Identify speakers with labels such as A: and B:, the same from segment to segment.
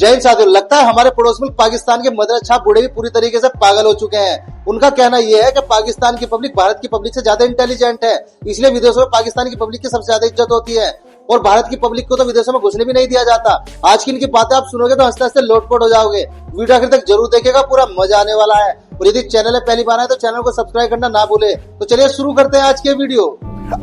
A: जैन साथियों, लगता है हमारे पड़ोस मुल्क पाकिस्तान के मदर छाप बूढ़े भी पूरी तरीके से पागल हो चुके हैं। उनका कहना यह है कि पाकिस्तान की पब्लिक भारत की पब्लिक से ज्यादा इंटेलिजेंट है, इसलिए विदेशों में पाकिस्तान की पब्लिक की सबसे ज्यादा इज्जत होती है और भारत की पब्लिक को तो विदेशों में घुसने भी नहीं दिया जाता। आज की इनकी बातें आप सुनोगे तो हंसते हंसते लोटपोट हो जाओगे। वीडियो आखिर तक जरूर देखेगा, पूरा मजा आने वाला है। और यदि चैनल है पहली बार है तो चैनल को सब्सक्राइब करना ना भूले। तो चलिए शुरू करते हैं आज के वीडियो।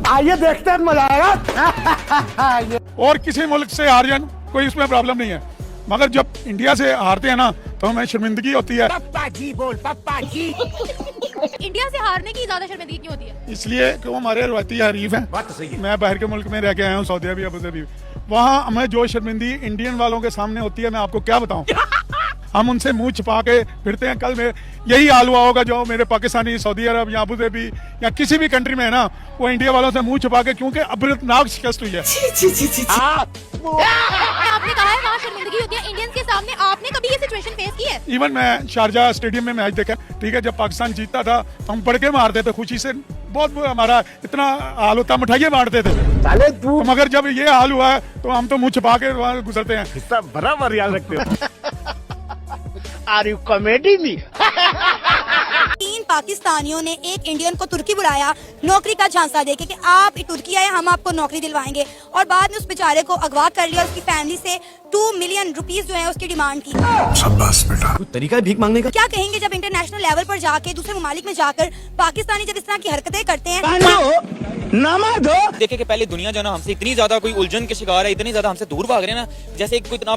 B: आइए देखते हैं, मजा आएगा।
C: और किसी मुल्क से हार जाए कोई इसमें प्रॉब्लम नहीं है, मगर जब इंडिया से हारते हैं ना तो हमें शर्मिंदगी होती है।
B: पप्पा जी बोल, पप्पा जी।
D: इंडिया से हारने की ज्यादा शर्मिंदगी क्यों होती है?
C: इसलिए कि वो हमारे रवायती हरीफ हैं।
B: बात तो सही है।
C: मैं बाहर के मुल्क में रह के आया हूँ, सऊदी अरब, अबू धाबी। वहाँ हमें जो शर्मिंदगी इंडियन वालों के सामने होती है, मैं आपको क्या बताऊँ। हम उनसे मुंह छिपा के फिरते हैं। कल में यही हाल हुआ होगा जो मेरे पाकिस्तानी सऊदी अरब या अबू धाबी या किसी भी कंट्री में है ना, वो इंडिया वालों से मुंह छिपा के, क्योंकि अबरतनाक शिकस्त हुई है।
D: आपने कहा है वहाँ शर्मिंदगी होती है इंडियंस के सामने, आपने कभी ये सिचुएशन फेस की है?
C: इवन मैं शारजा स्टेडियम में मैच देखा, ठीक है, जब पाकिस्तान जीतता था तो हम पड़के मारते थे खुशी से, बहुत हमारा इतना हाल होता, मिठाइयाँ बांटते थे।
B: साले तू
C: तो मगर जब ये हाल हुआ है तो हम तो मुंह छिपा के वहाँ गुजरते हैं।
B: हिस्सा बराबर याद रखते हो। आर यू कॉमेडी मी?
E: 3 पाकिस्तानियों ने एक इंडियन को तुर्की बुलाया नौकरी का झांसा देके कि आप तुर्की आए, हम आपको नौकरी दिलवाएंगे, और बाद में उस बेचारे को अगवा कर लिया। उसकी फैमिली से 2 मिलियन रुपीस जो है उसकी डिमांड की।
F: शाबाश बेटा।
G: तरीका है भीख मांगने का।
E: क्या कहेंगे जब इंटरनेशनल लेवल पर जाके दूसरे ममालिक में जाकर पाकिस्तानी जब इस तरह की हरकतें करते हैं।
H: देखे कि पहले दुनिया जो ना हमसे इतनी ज्यादा कोई उलझन के शिकार है, इतनी ज्यादा हमसे दूर भाग रहे हैं ना, जैसे कोई इतना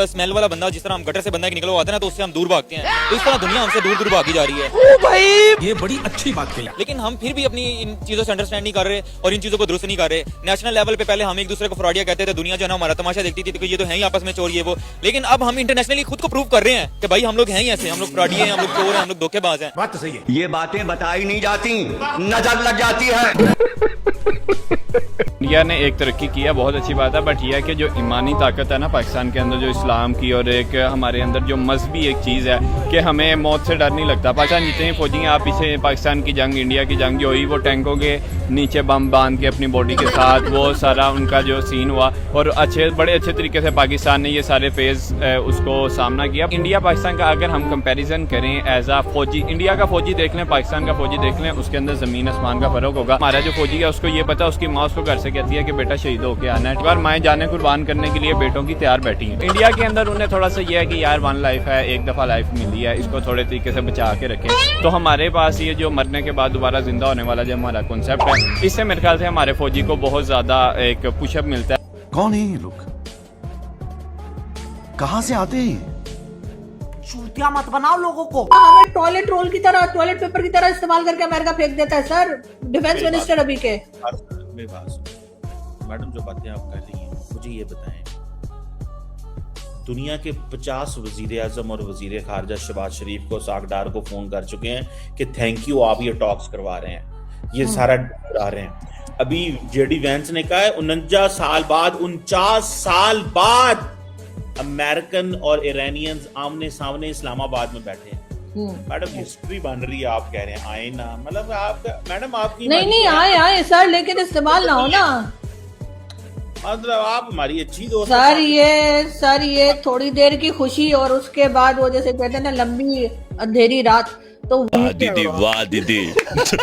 H: स्मेल वाला बंदा, जिस तरह हम गटर से बंदा निकल आता है ना तो उससे हम दूर भागते हैं, तो इस तरह दुनिया हमसे दूर दूर भागी जा रही है।
G: ओ भाई, ये बड़ी अच्छी बात कही।
H: लेकिन हम फिर भी अपनी इन चीजों से अंडरस्टैंड नहीं कर रहे और इन चीजों को दुरुस्त नहीं कर रहे। नेशनल लेवल पे पहले हम एक दूसरे को फ्रॉडिया कहते थे, दुनिया जो है हमारा तमाशा देखती थी कि ये तो है ही आपस में चोर ये वो, लेकिन अब हम इंटरनेशनली खुद को प्रूव कर रहे हैं कि भाई हम लोग हैं ही ऐसे, हम लोग फ्रॉडी हैं, हम लोग चोर हैं, हम लोग धोखेबाज हैं।
B: बात तो सही है।
G: ये बातें बताई नहीं जाती, नजर लग जाती है।
I: इंडिया ने एक तरक्की की है, बहुत अच्छी बात है, बट यह है कि जो ईमानी ताकत है ना पाकिस्तान के अंदर, जो इस्लाम की, और एक हमारे अंदर जो मजहबी एक चीज़ है कि हमें मौत से डर नहीं लगता। पाकिस्तान जितने फौजी हैं, आप पीछे पाकिस्तान की जंग, इंडिया की जंग जो हुई, वो टैंकों के नीचे बम बांध के अपनी बॉडी के साथ, वो सारा उनका जो सीन हुआ, और बड़े अच्छे तरीके से पाकिस्तान ने ये सारे फेज़ उसको सामना किया। इंडिया पाकिस्तान का अगर हम कंपेरिजन करें एज आ फौजी, इंडिया का फौजी देख लें, पाकिस्तान का फौजी देख लें, उसके अंदर ज़मीन आसमान का फ़र्क होगा। हमारा जो फौजी है उसको ये पता, उसकी माँ उसको घर से कहती है कि बेटा शहीद होके आना है, और माएँ जाने कुर्बान करने के लिए बेटों की तैयार बैठी हैं। इंडिया के अंदर उन्हें थोड़ा सा ये है कि यार वन लाइफ है, एक दफ़ा लाइफ मिली है, इसको थोड़े तरीके से बचा के रखें। तो हमारे पास ये जो मरने के बाद दोबारा जिंदा होने वाला जो हमारा कॉन्सेप्ट है, इससे मेरे ख्याल से हमारे फौजी को बहुत ज़्यादा एक पुशअप मिलता है।
F: कौन है ये लोग? कहाँ से आते हैं?
J: चूतिया मत बनाओ लोगों को। हमें टॉयलेट रोल की तरह, टॉयलेट पेपर की तरह इस्तेमाल करके अमेरिका फेंक देता है सर, डिफेंस मिनिस्टर अभी के।
K: मेरी बात सुनो मैडम, जो बातें आप कर रही हैं मुझे ये बताएं, दुनिया के 50 वजीर आजम और वजीर खारजा शहबाज शरीफ को, सागडार को फोन कर चुके हैं कि थैंक यू, आप ये टॉक्स करवा रहे हैं, ये सारा करा रहे हैं। अभी जेडी वैंस ने कहा है 49 साल बाद अमेरिकन और ईरानियंस आमने सामने इस्लामाबाद में बैठे हैं। मैडम हिस्ट्री बन रही है, आप कह रहे हैं आए ना, मतलब आपका मैडम आपकी
J: नहीं आए सर, लेकिन इस्तेमाल ना हो ना,
K: मतलब आप हमारी अच्छी दोस्त
J: सर ये थोड़ी देर की खुशी और उसके बाद वो जैसे कहते हैं ना लंबी अंधेरी रात, तो
F: दीदी वाह दीदी।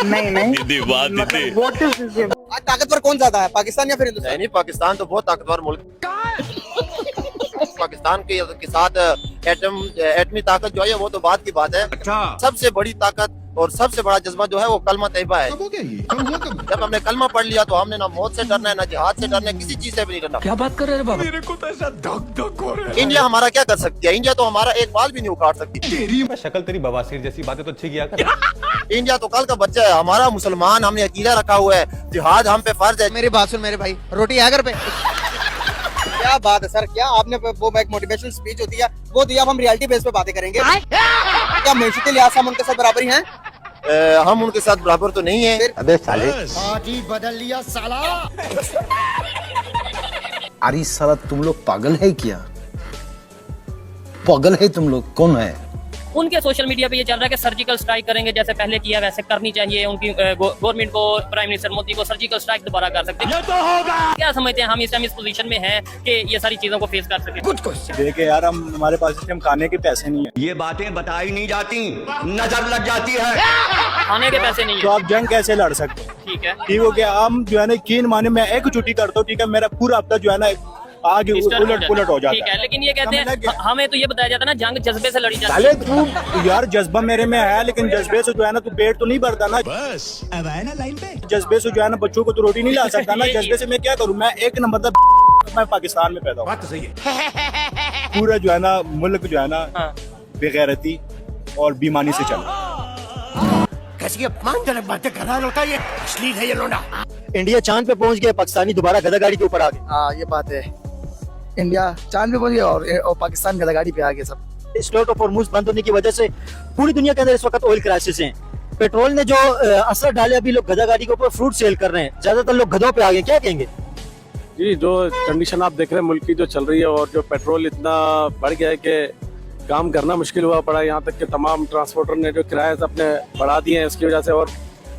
J: नहीं
F: दीदी वाह दीदी।
G: आज ताकतवर कौन ज्यादा है, पाकिस्तान या फिर हिंदुस्तान?
L: नहीं, पाकिस्तान तो बहुत ताकतवर मुल्क। पाकिस्तान के साथ एटमी ताकत जो है वो तो बात की बात है।
G: अच्छा,
L: सबसे बड़ी ताकत और सबसे बड़ा जज्बा जो है वो कलमा तैयबा है। जब हमने कलमा पढ़ लिया तो हमने ना मौत से डरना है, ना जिहाद से डरना है, किसी चीज से भी नहीं डरना।
G: क्या बात कर रहे हैं बाबा?
B: मेरे को तो ऐसा धक धक हो रहा है।
L: इंडिया हमारा क्या कर सकती है? इंडिया तो हमारा एक बाल भी नहीं उखाड़ सकती।
G: शक्ल तेरी बवासीर जैसी बातें तो अच्छी किया कर।
L: इंडिया तो कल का बच्चा है, हमारा मुसलमान, हमने अकीदा रखा हुआ है, जिहाद हम पे फर्ज है।
G: मेरी बात सुन मेरे भाई, रोटी है घर पे? क्या बात है सर, क्या आपने वो एक मोटिवेशनल स्पीच होती है वो दिया, अब हम रियलिटी बेस पे बातें करेंगे। क्या मैशती लिहाज हम उनके साथ बराबरी हैं?
L: हम उनके साथ बराबर तो नहीं है।
G: अबे साले,
B: आज ही बदल लिया साला।
F: अरे साला तुम लोग पागल है क्या? पागल है तुम लोग? कौन है?
M: उनके सोशल मीडिया पे ये चल रहा है कि सर्जिकल स्ट्राइक करेंगे, जैसे पहले किया वैसे करनी चाहिए। उनकी गवर्नमेंट को, प्राइम मिनिस्टर मोदी को सर्जिकल स्ट्राइक दोबारा कर सकते हैं। तो होगा। क्या समझते हैं हम इस टाइम इस पोजीशन में हैं कि ये सारी चीजों को फेस कर सके?
B: कुछ
L: देखिए यार, हमारे पास इस टाइम खाने के पैसे नहीं है।
F: ये बातें बताई नहीं जाती, नजर लग जाती है।
M: खाने के पैसे नहीं
L: तो
M: है,
L: आप जंग कैसे लड़ सकते हैं?
M: ठीक है।
L: ठीक हो गया, हम जो है ना यकीन माने मैं एक छुट्टी करता हूँ, ठीक है, मेरा पूरा हफ्ता जो है ना आगे उलट पुलट हो जाता
M: ठीक
L: है।
M: है, लेकिन ये कहते हैं हमें तो ये बताया जाता है ना, जंग जज्बे से लड़ी जाती
L: पहले
M: है।
L: तू यार जज्बा मेरे में है, लेकिन जज्बे से जो है ना तू पेट तो नहीं भरता ना।
F: बस अब आए ना लाइन पे।
L: जज्बे से जो है ना बच्चों को तो रोटी नहीं ला सकता ना। जज्बे से मैं क्या करूँ? मैं एक नंबर का मैं पाकिस्तान में पैदा हूँ।
F: बात तो सही है।
L: पूरा जो है ना मुल्क जो है ना बेगैरती और बेईमानी से चला।
B: कैसी अपमानजनक बातें कर रहा होता है, ये अश्लील है ये लोना।
G: इंडिया चांद पे पहुंच गया, पाकिस्तानी दोबारा गधागाड़ी के ऊपर आ गए।
A: हाँ ये बात है, इंडिया चांद पे पहुंच गया और पाकिस्तान गधागाड़ी पे आ गया सब।
G: स्ट्रेट ऑफ हॉर्मुज़ बंद होने की वजह से पूरी दुनिया के अंदर इस वक्त ऑयल क्राइसिस है। पेट्रोल ने जो असर डाले, अभी लोग गधागाड़ी के ऊपर फ्रूट सेल कर रहे हैं, ज्यादातर लोग गधों पे आ गए। क्या कहेंगे
L: जी? जो कंडीशन आप देख रहे हैं मुल्क की जो चल रही है, और जो पेट्रोल इतना बढ़ गया है कि काम करना मुश्किल हुआ पड़ा है। यहाँ तक कि तमाम ट्रांसपोर्टर ने जो किराए अपने बढ़ा दिए हैं इसकी वजह से। और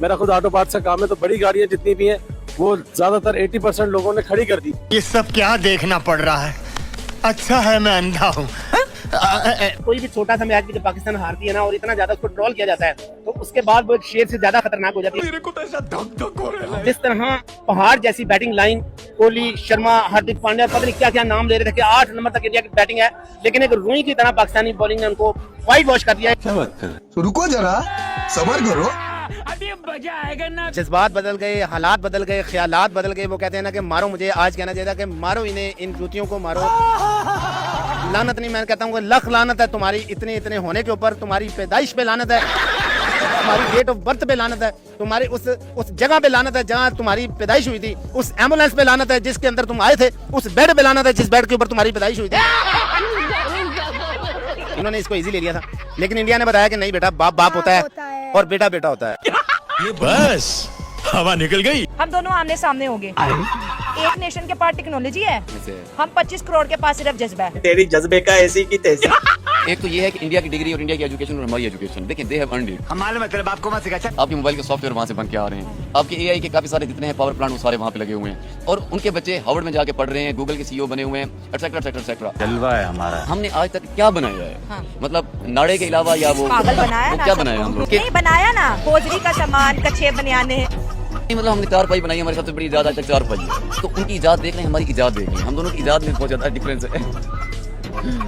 L: मेरा खुद ऑटो पार्ट्स का काम है, तो बड़ी गाड़ियाँ जितनी भी हैं वो ज्यादातर 80% लोगों ने खड़ी कर दी।
B: ये सब क्या देखना पड़ रहा है? अच्छा है मैं अंधा हूँ।
J: कोई भी छोटा सा मैच भी जब पाकिस्तान हारती है ना, और इतना ज्यादा उसको ट्रोल किया जाता है, तो उसके बाद वो एक शेर से ज्यादा खतरनाक हो जाती है।
F: मेरे को तो ऐसा धक हो रहा है।
J: जिस तरह पहाड़ जैसी बैटिंग लाइन, कोहली, शर्मा, हार्दिक पांड्या, पता नहीं क्या क्या नाम ले रहे थे कि 8 नंबर तक इंडिया की बैटिंग है, लेकिन एक रुई की तरह पाकिस्तानी बॉलिंग ने उनको व्हाइट वॉश कर दिया है।
F: क्या बात कर? तो रुको जरा, सबर करो।
M: अभी मजा आएगा ना।
B: जज्बात बदल गए, हालात बदल गए, ख्यालात बदल गए। वो कहते हैं ना कि मारो मुझे, आज कहना चाहिए था कि मारो इन्हें, इन जूतियों को मारो। लानत नहीं, मैं कहता हूँ लख लानत है तुम्हारी इतने इतने होने के ऊपर, तुम्हारी पैदाइश पे लानत है, तुम्हारी डेट ऑफ बर्थ पे लानत है, तुम्हारी उस जगह पे लानत है जहाँ तुम्हारी पैदाइश हुई थी, उस एम्बुलेंस पे लानत है जिसके अंदर तुम आए थे, उस बेड पे लानत है जिस बेड के ऊपर तुम्हारी पैदाइश हुई थी। इन्होंने इसको इजी ले लिया था, लेकिन इंडिया ने बताया कि नहीं बेटा, बाप बाप होता है और बेटा बेटा होता है।
F: ये बस हवा निकल गई।
D: हम दोनों आमने सामने हो गए। एक नेशन के पास टेक्नोलॉजी है, हम 25 करोड़ के पास सिर्फ जज्बा है।
G: तेरी जज्बे का ऐसी की तैसी।
H: एक तो ये है कि इंडिया की डिग्री और इंडिया की एजुकेशन और हमारी एजुकेशन, देखिए दे हैव अर्नड इट।
B: हमारे मतलब आपको मत सिखा।
H: आपके मोबाइल के सॉफ्टवेयर वहाँ से बन के आ रहे हैं, आपके एआई के काफी सारे जितने हैं पावर प्लांट वो सारे वहाँ पे लगे हुए हैं, और उनके बच्चे हार्वर्ड में जाके पढ़ रहे हैं, गूगल के सीईओ बने हुए हैं, एटसेट्रा एटसेट्रा एटसेट्रा।
F: जलवा है हमारा।
H: हमने आज तक क्या बनाया है? हाँ। मतलब नाड़े के अलावा या वो
D: पागल बनाया ना,
H: क्या बनाया हम लोग?
D: नहीं बनाया ना, होजरी का सामान, कच्चे बनियाने।
H: मतलब हमने चारपाई बनाई, हमारी सबसे बड़ी इजाद आज तक चारपाई है। तो उनकी इजाद देख रहे हैं, हमारी इजाद देख रहे हैं, हम दोनों की इजाद में बहुत ज्यादा डिफरेंस है।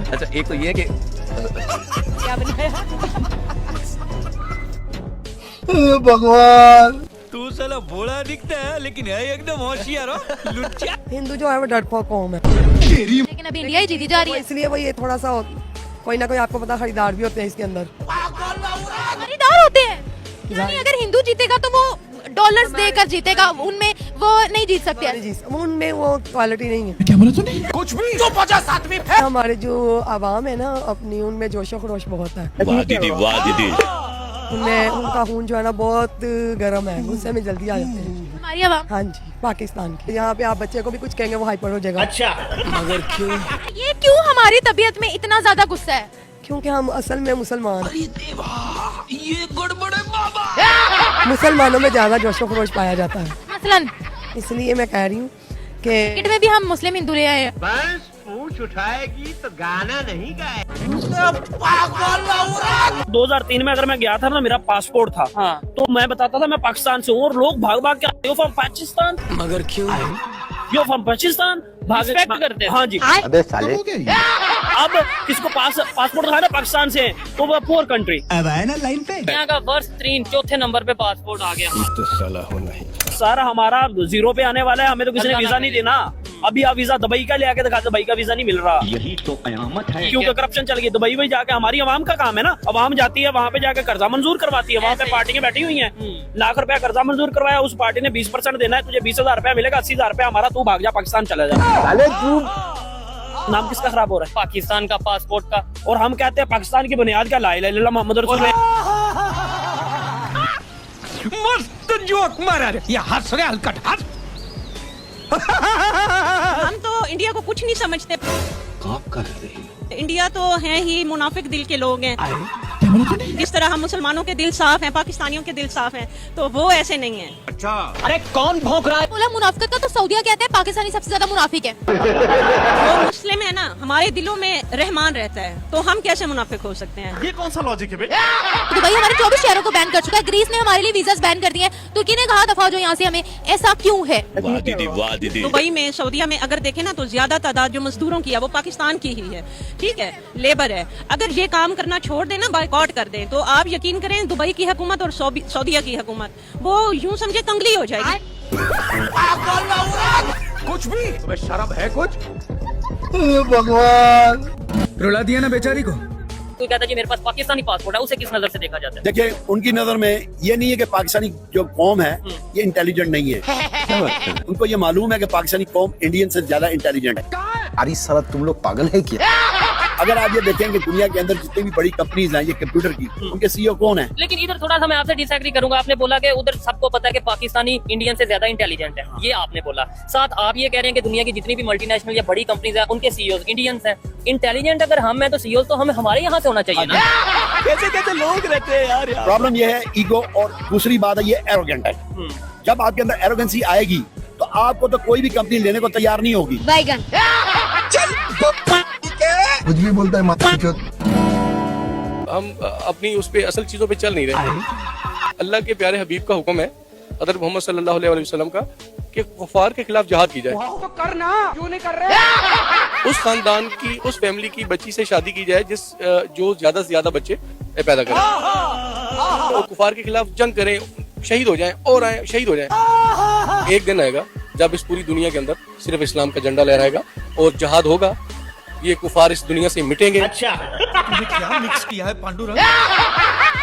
H: अच्छा, एक तो ये कि
D: क्या बनाया?
A: भगवान,
M: तू साला भोला दिखता है लेकिन है एकदम होशियार हो, लुच्चा।
J: हिंदू जो है वो डरपोक कौम है,
D: लेकिन अभी इंडिया ही जीती जा रही है,
J: इसलिए वो ये थोड़ा सा कोई ना कोई आपको पता खरीदार भी होते हैं इसके अंदर।
D: खरीदार होते हैं। यानी अगर हिंदू जीतेगा तो वो डॉलर्स देकर जीतेगा, उनमें वो नहीं जीत सकते।
J: उनमें वो क्वालिटी नहीं है।
F: क्या बोला तूने? कुछ भी। जो 50 में
J: हमारे जो आवाम है ना अपनी, उनमें जोशो खरोश बहुत है।
F: वाह दीदी, वाह दीदी।
J: उनमें उनका खून जो है ना बहुत गर्म है, गुस्से में जल्दी आ जाते हैं।
D: हमारी आवाम,
J: हाँ जी, पाकिस्तान के यहाँ पे आप बच्चे को भी कुछ कहेंगे वो हाइपर हो जाएगा।
B: अच्छा,
J: मगर क्यों?
D: ये क्यों हमारी तबीयत में इतना ज्यादा गुस्सा है?
J: क्योंकि हम असल में मुसलमान,
M: ये गड़बड़ है बाबा।
J: मुसलमानों में ज्यादा जोशो खरोश पाया जाता है,
D: मसलन
J: इसलिए मैं कह रही हूँ कि
D: किट में भी हम मुस्लिम हिंदू ले आए हैं।
B: बस पूछ उठाएगी तो गाना नहीं गाए।
M: 2003 में अगर मैं गया था ना, मेरा पासपोर्ट था, हाँ, तो मैं बताता था मैं पाकिस्तान से हूँ, और लोग भाग भाग के आते हो फ्रॉम पाकिस्तान।
G: मगर क्यों?
M: यो फ्रॉम पाकिस्तान भाग करते हैं। हाँ जी।
A: अबे साले,
M: अब किसको पासपोर्ट था ना पाकिस्तान से, तो वो पुअर कंट्री।
F: अब आए ना लाइन पे।
M: यहाँ का वर्ष 3 चौथे नंबर पे पासपोर्ट आ गया।
F: तो साला होना ही।
M: सारा हमारा 0 पे आने वाला है, हमें तो किसी ने वीजा नहीं देना। अभी आप वीजा दुबई का ले आके दिखा, दुबई का वीजा नहीं मिल रहा।
F: यही तो कयामत है।
M: क्योंकि करप्शन चल गई दुबई में जाके। हमारी आवाम का काम है ना, आवाम जाती है वहाँ पे जाके कर्जा मंजूर करवाती है, वहाँ पे पार्टियां बैठी हुई हैं, लाख रुपया कर्जा मंजूर करवाया, उस पार्टी ने 20% देना है, तुझे 20,000 रुपया मिलेगा, 80,000 रुपया हमारा, तू भाग जा पाकिस्तान चला जा। नाम किसका खराब हो रहा है? पाकिस्तान का, पासपोर्ट का। और हम कहते हैं पाकिस्तान की बुनियाद क्या? ला इलाहा इल्लल्लाह मोहम्मद रसूलुल्लाह।
B: मस्त जोक मारा रे, ये हंस रहे हलकट हंस।
D: हम तो इंडिया को कुछ नहीं समझते।
F: आप कर रही हो।
D: इंडिया तो है ही मुनाफिक दिल के लोग हैं।
M: जिस तरह हम मुसलमानों के दिल साफ हैं, पाकिस्तानियों के दिल साफ हैं, तो वो ऐसे नहीं है।
F: अच्छा,
M: अरे कौन भौंक रहा है?
D: बोला मुनाफिकत का तो सऊदिया कहते हैं पाकिस्तानी सबसे ज्यादा मुनाफिक है।
M: वो मुस्लिम है ना, हमारे दिलों में रहमान रहता है, तो हम कैसे मुनाफिक हो सकते हैं?
C: ये कौन सा लॉजिक है?
D: दुबई हमारे 24 शहरों को बैन कर चुका है, ग्रीस ने हमारे लिए वीजास बैन कर दिए हैं, तुर्की ने कहा दफा हो जो यहाँ से, हमें ऐसा क्यों है?
F: वाह दीदी, वाह दीदी।
M: दुबई में, सऊदिया में अगर देखें ना तो ज्यादा तादाद जो मजदूरों की है वो पाकिस्तान की ही है, ठीक है, लेबर है। अगर ये काम करना छोड़ देना, बायकॉट कर दें, तो आप यकीन करें दुबई की हुकूमत और सऊदिया की हुकूमत वो यूं समझे कंगली हो जाएगी।
F: कुछ भी तुम्हें शर्म है कुछ?
G: भगवान,
F: रुला दिया ना बेचारी को।
M: कोई कहता है जी मेरे पास पाकिस्तानी पासपोर्ट है, उसे किस नजर से देखा जाता है?
J: देखिए, उनकी नजर में ये नहीं है कि पाकिस्तानी जो कौम है ये इंटेलिजेंट नहीं है। उनको ये मालूम है कि पाकिस्तानी कौम इंडियन से ज्यादा इंटेलिजेंट है।
A: अरे साला तुम लोग पागल है क्या?
J: अगर आप ये देखें कि दुनिया के अंदर जितनी भी बड़ी कंपनीज हैं ये कंप्यूटर की, उनके सीईओ कौन है?
M: लेकिन इधर थोड़ा सा मैं आपसे डिसएग्री करूंगा। आपने बोला कि उधर सबको पता है कि पाकिस्तानी इंडियन से ज्यादा इंटेलिजेंट है, ये आपने बोला। साथ आप ये कह रहे हैं कि दुनिया की जितनी भी मल्टीनेशनल या बड़ी कंपनीज है उनके सीईओ इंडियंस हैं। इंटेलिजेंट अगर हम हैं तो सीईओ तो हमें हमारे यहाँ से होना चाहिए ना।
F: कैसे कैसे लोग रहते हैं यार।
J: प्रॉब्लम ये है ईगो, और दूसरी बात है ये एरोगेंट है। जब आपके अंदर एरोगेंसी आएगी तो आपको तो कोई भी कंपनी लेने को तैयार नहीं होगी।
D: बैगन
A: कुछ भी बोलता है माता।
L: हम अपनी उस पे असल चीजों पे चल नहीं रहे। अल्लाह के प्यारे हबीब का हुक्म है, हज़रत मोहम्मद सल्लल्लाहु अलैहि वसल्लम का, कि कुफार के खिलाफ जिहाद की जाए।
F: तो करना क्यों नहीं कर रहे?
L: उस खानदान की, उस फैमिली की बच्ची से शादी की जाए जो ज्यादा से ज्यादा बच्चे पैदा करें, तो कुफार के खिलाफ जंग करें, शहीद हो जाएं और आए शहीद हो जाएं। एक दिन आएगा जब इस पूरी दुनिया के अंदर सिर्फ इस्लाम का झंडा लहराएगा और जिहाद होगा, ये कुफार इस दुनिया से मिटेंगे।
F: अच्छा, तुमने क्या मिक्स किया है पांडुरंग?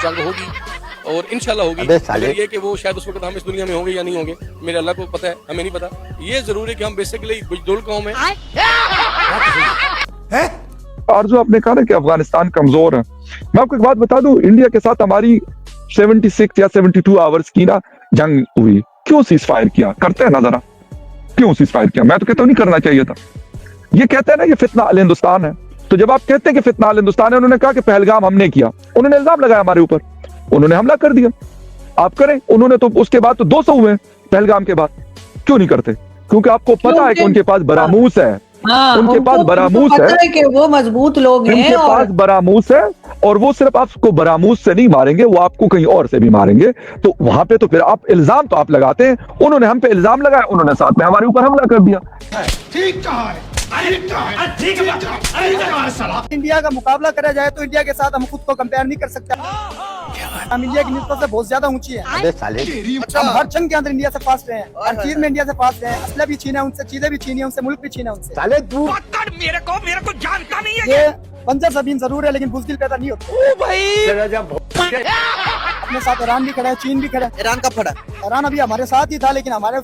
L: जंग होगी और इंशाल्लाह होगी। अगर ये कि वो शायद उस वक्त हम इस दुनिया में होंगे या नहीं होंगे, मेरे अल्लाह को पता है, हमें नहीं पता। ये जरूर है कि हम बेसिकली बुजदुल कौम है।
C: और जो आपने कहा ना कि अफगानिस्तान कमजोर है, मैं आपको एक बात बता दूं, इंडिया के साथ हमारी 76 या 72 आवर्स की ना जंग हुई। क्यों सीज फायर किया? करते हैं ना जरा, क्यों सीज फायर किया? मैं तो कहता हूँ नहीं करना चाहिए था। ये कहते हैं ना ये फितना अल हिंदुस्तान है, तो जब आप कहते हैं कि फितना अल हिंदुस्तान है, उन्होंने कहा कि पहलगाम हमने किया, उन्होंने इल्जाम लगाया हमारे ऊपर, उन्होंने हमला कर दिया। आप करें, उन्होंने तो उसके बाद तो 200 हुए पहलगाम के बाद। क्यों नहीं करते? क्योंकि आपको पता है कि उनके पास बरामूस है, उनके पास बरामूस है
N: कि वो मजबूत लोग हैं,
C: उनके पास बरामूस है, और वो सिर्फ आपको बरामूस से नहीं मारेंगे, वो आपको कहीं और से भी मारेंगे। तो वहां पे तो फिर आप इल्जाम तो आप लगाते हैं, उन्होंने हम पे इल्जाम लगाया, उन्होंने साथ में हमारे ऊपर हमला कर दिया।
F: ठीक कहा है, ठीक है।
G: इंडिया का मुकाबला करा जाए तो इंडिया के साथ हम खुद को कंपेयर नहीं कर सकते। हम इंडिया की निस्बत से बहुत ज्यादा ऊंची है। हम हर जंग के अंदर इंडिया से फास्ट रहे हैं, हर चीज में इंडिया से फास्ट रहे हैं। असला भी छीना है उनसे, चीजें भी छीनी है उनसे, मुल्क भी छीना है उनसे।
F: साले तू मेरे को जानता नहीं है।
G: ये बंजर जमीन जरूर है लेकिन बुज़दिल पैदा नहीं होता। अपने साथ ईरान भी खड़ा है, चीन भी खड़ा है। ईरान कब खड़ा? ईरान अभी हमारे साथ ही था, लेकिन हमारे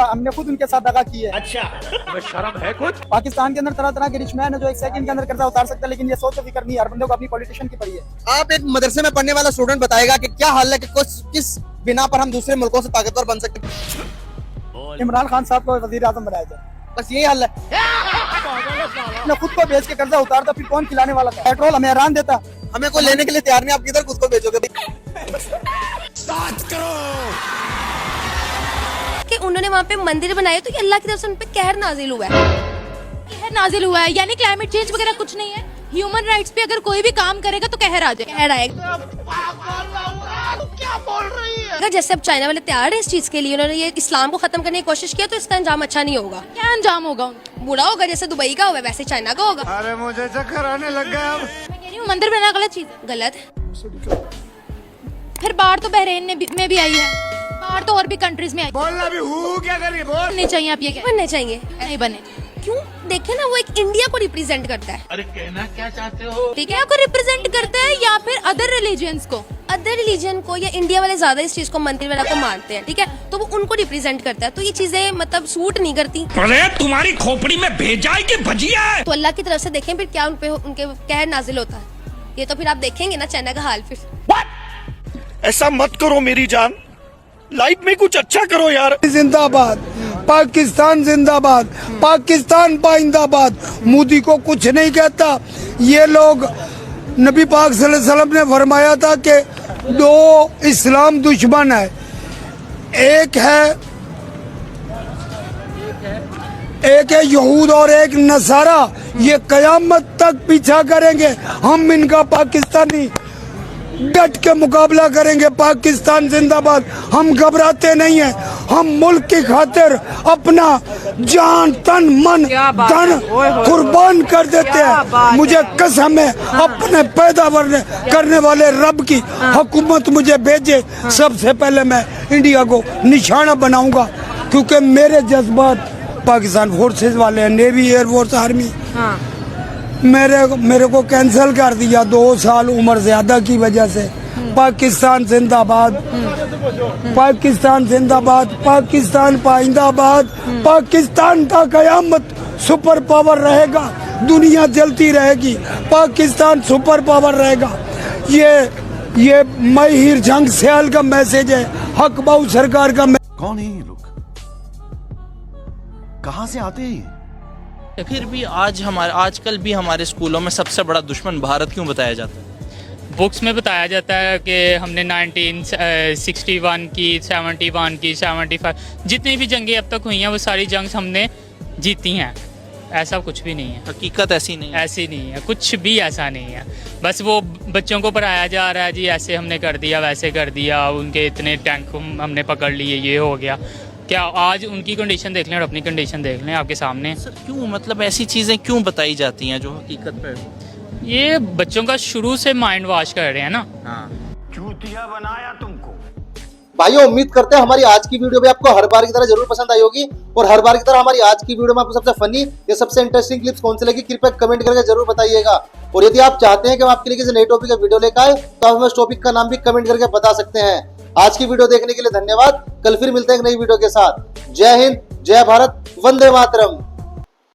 G: हमने खुद उनके साथ दगा की है।
F: अच्छा, तुम्हें शर्म है कुछ?
G: पाकिस्तान के अंदर तरह तरह के रिचमैन है जो एक सेकंड के अंदर कर्जा उतार सकता है, लेकिन ये सोच फिक्र नहीं, हर बंदे को अपनी पॉलिटिशियन की पड़ी है। आप एक मदरसे में पढ़ने वाला स्टूडेंट बताएगा कि क्या हाल है कि किस बिना पर हम दूसरे मुल्कों से ताकतवर बन सकते हैं। इमरान खान साहब को वजीर आजम बनाया जाए, बस यही हल है। अपने खुद को बेच के कर्जा उतारता, फिर कौन खिलाने वाला था? पेट्रोल हमें ईरान देता, हमें कोई लेने के लिए तैयार नहीं। आप किधर खुद को बेचोगे?
D: कि उन्होंने वहाँ पे मंदिर बनाए तो ये अल्लाह की तरफ से उन पे कहर नाजिल हुआ है। कहर नाजिल हुआ है यानी क्लाइमेट चेंज वगैरह कुछ नहीं है। ह्यूमन राइट्स पे अगर कोई भी काम करेगा तो कहर आ जाए, कहर आएगा।
F: क्या बोल रही है?
D: अगर जैसे अब चाइना वाले तैयार है इस चीज के लिए, उन्होंने ये इस्लाम को खत्म करने की कोशिश किया, तो इसका अंजाम अच्छा नहीं होगा। क्या अंजाम होगा? बुरा होगा, जैसे दुबई का हुआ वैसे चाइना का होगा।
F: अरे मुझे चक्कर आने लग गया। अब
D: मैं कह रही हूँ मंदिर बनाना गलत चीज है, गलत है। फिर बाढ़ तो बहरीन में भी आई है, बाढ़ तो और भी कंट्रीज में आई।
F: बोलना भी हूँ क्या कर रही है? बोल।
D: बनने चाहिए, आप ये क्या बनने चाहिए? नहीं बने क्यों? देखे ना, वो एक इंडिया को रिप्रेजेंट करता है।
F: अरे कहना क्या चाहते हो?
D: ठीक है, आपको रिप्रेजेंट करता है या फिर अदर रिलीजियंस को? अदर रिलीजन को या इंडिया वाले ज्यादा इस चीज को मंदिर वाला को मानते हैं, ठीक है, तो वो उनको रिप्रेजेंट करता है। तो ये चीजें मतलब सूट नहीं करती।
F: अरे तुम्हारी खोपड़ी में भेजा है कि भजिया है?
D: तो अल्लाह की तरफ से देखें फिर क्या उनपे उनके कहर नाजिल होता है। ये तो फिर आप देखेंगे ना चाइना का हाल। फिर
F: ऐसा मत करो मेरी जान, लाइफ में कुछ अच्छा करो यार।
N: जिंदाबाद पाकिस्तान, जिंदाबाद पाकिस्तान, पाइंदाबाद। मोदी को कुछ नहीं कहता, ये लोग नबी पाक सल्लल्लाहु अलैहि वसल्लम ने फरमाया था कि दो इस्लाम दुश्मन है, एक है यहूद और एक नसारा। ये कयामत तक पीछा करेंगे। हम इनका पाकिस्तानी डट के मुकाबला करेंगे। पाकिस्तान जिंदाबाद। हम घबराते नहीं हैं। हम मुल्क की खातिर अपना जान तन मन धन कुर्बान कर देते हैं। मुझे कसम है अपने पैदावार करने वाले रब की, हुकूमत मुझे भेजे, सबसे पहले मैं इंडिया को निशाना बनाऊंगा, क्योंकि मेरे जज्बात पाकिस्तान फोर्सेस वाले हैं, नेवी, एयरफोर्स, आर्मी। मेरे को कैंसिल कर दिया 2 साल उम्र ज्यादा की वजह से। पाकिस्तान जिंदाबाद, पाकिस्तान जिंदाबाद, पाकिस्तान पाइंदाबाद। पाकिस्तान का कयामत सुपर पावर रहेगा, दुनिया जलती रहेगी, पाकिस्तान सुपर पावर रहेगा। ये मैं हीर जंग सियाल का मैसेज है, हक बाऊ सरकार का।
F: कौन है ये लोग, कहां से आते हैं?
O: फिर भी आजकल भी हमारे स्कूलों में सबसे बड़ा दुश्मन भारत क्यों बताया जाता है?
P: बुक्स में बताया जाता है कि हमने 1961 की, 71 की, 75, जितनी भी जंगें अब तक हुई हैं वो सारी जंग हमने जीती हैं। ऐसा कुछ भी नहीं है,
O: हकीकत ऐसी नहीं है।
P: ऐसी नहीं है, कुछ भी ऐसा नहीं है। बस वो बच्चों को पढ़ाया जा रहा है, जी ऐसे हमने कर दिया, वैसे कर दिया, उनके इतने टैंक हमने पकड़ लिए, ये हो गया। क्या आज उनकी कंडीशन देख लें और अपनी कंडीशन देख लें आपके सामने।
O: सर क्यों, मतलब ऐसी चीज़ें क्यों बताई जाती हैं जो हकीकत पर?
P: ये बच्चों का शुरू से माइंड वॉश कर रहे हैं ना।
F: चूतिया बनाया तुमको।
A: भाइयों, उम्मीद करते हैं हमारी आज की वीडियो भी आपको हर बार की तरह जरूर पसंद आई होगी, और हर बार की तरह हमारी आज की वीडियो में आपको सबसे फनी या सबसे इंटरेस्टिंग क्लिप्स कौन सी लगी कृपया कमेंट करके जरूर बताइएगा। और यदि आप चाहते हैं कि हम आपके लिए किसी नई टॉपिक का वीडियो लेकर आए तो आप हमें उस टॉपिक का नाम भी कमेंट करके बता सकते हैं। आज की वीडियो देखने के लिए धन्यवाद। कल फिर मिलते हैं एक नई वीडियो के साथ। जय हिंद, जय भारत, वंदे मातरम।